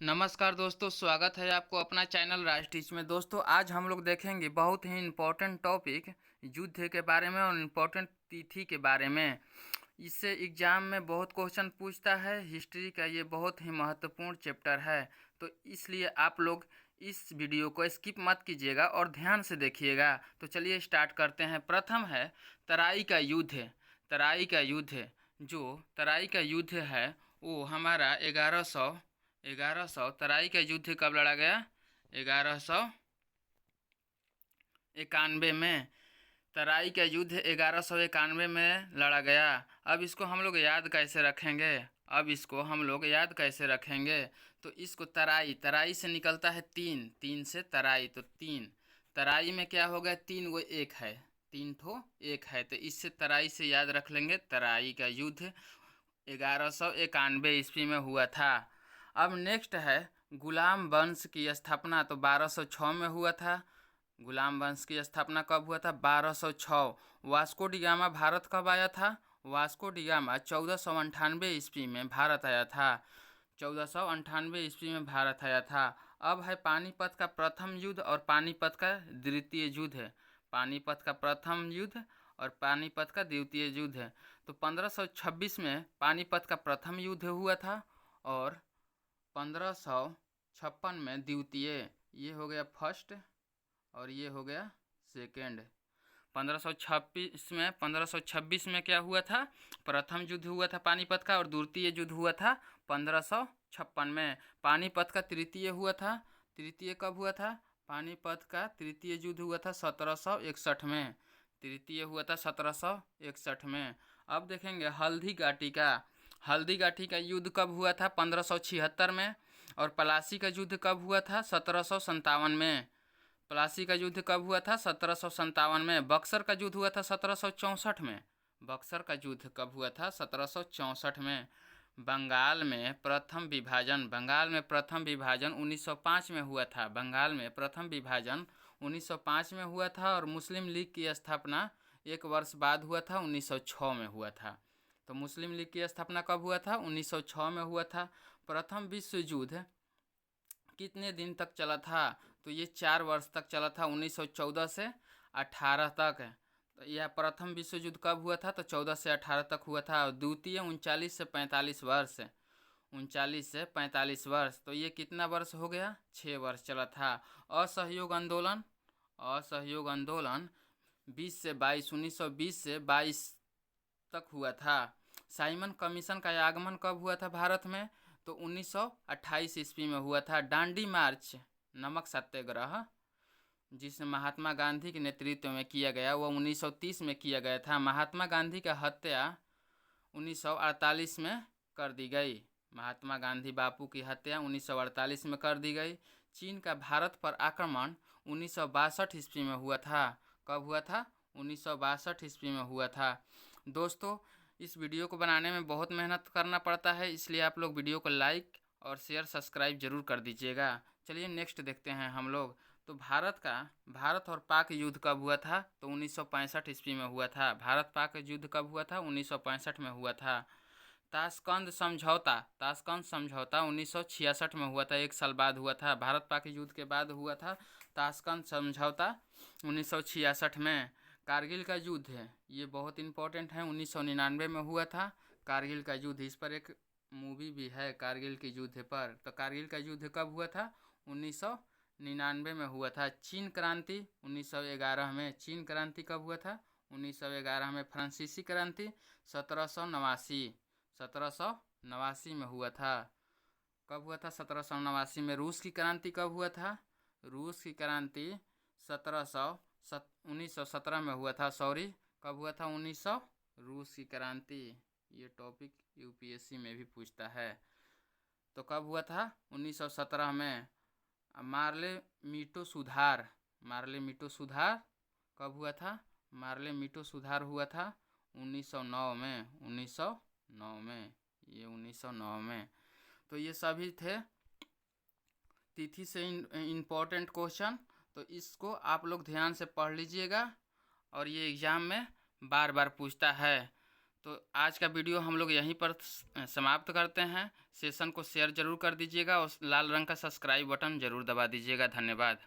नमस्कार दोस्तों, स्वागत है आपको अपना चैनल राजटीच में। दोस्तों, आज हम लोग देखेंगे बहुत ही इम्पोर्टेंट टॉपिक युद्ध के बारे में और इम्पोर्टेंट तिथि के बारे में। इससे एग्जाम में बहुत क्वेश्चन पूछता है। हिस्ट्री का ये बहुत ही महत्वपूर्ण चैप्टर है, तो इसलिए आप लोग इस वीडियो को स्किप मत कीजिएगा और ध्यान से देखिएगा। तो चलिए स्टार्ट करते हैं। प्रथम है तराई का युद्ध। तराई का युद्ध, जो तराई का युद्ध है वो हमारा 1100 तराई का युद्ध कब लड़ा गया? 1191 में। तराई का युद्ध 1191 में लड़ा गया। अब इसको हम लोग याद कैसे रखेंगे? तो इसको तराई तराई से निकलता है तीन, तीन से तराई, तो तीन तराई में क्या हो गया? तीन गो एक है, तीन ठो एक है, तो इससे तराई से याद रख लेंगे। तराई का युद्ध 1191 ईस्वी में हुआ था। अब नेक्स्ट है गुलाम वंश की स्थापना, तो 1206 में हुआ था। गुलाम वंश की स्थापना कब हुआ था? 1206। वास्को डी गामा भारत कब आया था? वास्को डी गामा 1498 ईस्वी में भारत आया था। 1498 ईस्वी में भारत आया था। अब है पानीपत का प्रथम युद्ध और पानीपत का द्वितीय युद्ध। पानीपत का प्रथम युद्ध और पानीपत का द्वितीय युद्ध। तो 1526 में पानीपत का प्रथम युद्ध हुआ था और 1556 में द्वितीय। ये हो गया फर्स्ट और ये हो गया सेकेंड। 1526 में क्या हुआ था? प्रथम युद्ध हुआ था पानीपत का और द्वितीय युद्ध हुआ था 1556 में। पानीपत का तृतीय हुआ था। तृतीय कब हुआ था? पानीपत का तृतीय युद्ध हुआ था 1761 में। तृतीय हुआ था 1761 में। अब देखेंगे हल्दी घाटी का। हल्दी घाटी का युद्ध कब हुआ था? 1576 में। और प्लासी का युद्ध कब हुआ था? 1757 में। प्लासी का युद्ध कब हुआ था? 1757 में। बक्सर का युद्ध हुआ था 1764 में। बक्सर का युद्ध कब हुआ था? 1764 में। बंगाल में प्रथम विभाजन 1905 में हुआ था। बंगाल में प्रथम विभाजन 1905 में हुआ था और मुस्लिम लीग की स्थापना एक वर्ष बाद हुआ था, 1906 में हुआ था। तो मुस्लिम लीग की स्थापना कब हुआ था? 1906 में हुआ था। प्रथम विश्व युद्ध कितने दिन तक चला था? तो ये 4 वर्ष तक चला था, 1914 से 18 तक। तो यह प्रथम विश्व युद्ध कब हुआ था? तो 14 से 18 तक हुआ था। और द्वितीय 39 से 45 वर्ष। 39 से 45 वर्ष, तो ये कितना वर्ष हो गया? 6 वर्ष चला था। असहयोग आंदोलन 20 से 22 1920 से 22 तक हुआ था। साइमन कमीशन का आगमन कब हुआ था भारत में? तो 1928 ईस्वी में हुआ था। डांडी मार्च, नमक सत्याग्रह, जिसे महात्मा गांधी के नेतृत्व में किया गया, वह 1930 में किया गया था। महात्मा गांधी का हत्या 1948 में कर दी गई। महात्मा गांधी बापू की हत्या 1948 में कर दी गई। चीन का भारत पर आक्रमण 1962 ईस्वी में हुआ था। कब हुआ था? 1962 ईस्वी में हुआ था। दोस्तों, इस वीडियो को बनाने में बहुत मेहनत करना पड़ता है, इसलिए आप लोग वीडियो को लाइक और शेयर सब्सक्राइब जरूर कर दीजिएगा। चलिए नेक्स्ट देखते हैं हम लोग। तो भारत और पाक युद्ध कब हुआ था? तो 1965 ईस्वी में हुआ था। भारत पाक युद्ध कब हुआ था? 1965 में हुआ था। ताशकंद समझौता 1966 में हुआ था, एक साल बाद हुआ था। भारत पाक युद्ध के बाद हुआ था ताशकंद समझौता 1966 में। कारगिल का युद्ध है, ये बहुत इंपॉर्टेंट है, 1999 में हुआ था कारगिल का युद्ध। इस पर एक मूवी भी है कारगिल के युद्ध पर। तो कारगिल का युद्ध कब हुआ था? 1999 में हुआ था। चीन क्रांति 1911 में। चीन क्रांति कब हुआ था? 1911 में। फ्रांसीसी क्रांति 1789 में हुआ था। कब हुआ था? 1789 में। रूस की क्रांति कब हुआ था? रूस की क्रांति 1917 में हुआ था। कब हुआ था? 1900। रूस की क्रांति, ये टॉपिक यूपीएससी में भी पूछता है। तो कब हुआ था? 1917 में। मार्ले मीटो सुधार कब हुआ था? मार्ले मीटो सुधार हुआ था 1909 में। 1909 में, ये 1909 में। तो ये सभी थे तिथि से इम्पोर्टेंट क्वेश्चन, तो इसको आप लोग ध्यान से पढ़ लीजिएगा और ये एग्ज़ाम में बार बार पूछता है। तो आज का वीडियो हम लोग यहीं पर समाप्त करते हैं। सेशन को शेयर ज़रूर कर दीजिएगा और लाल रंग का सब्सक्राइब बटन ज़रूर दबा दीजिएगा। धन्यवाद।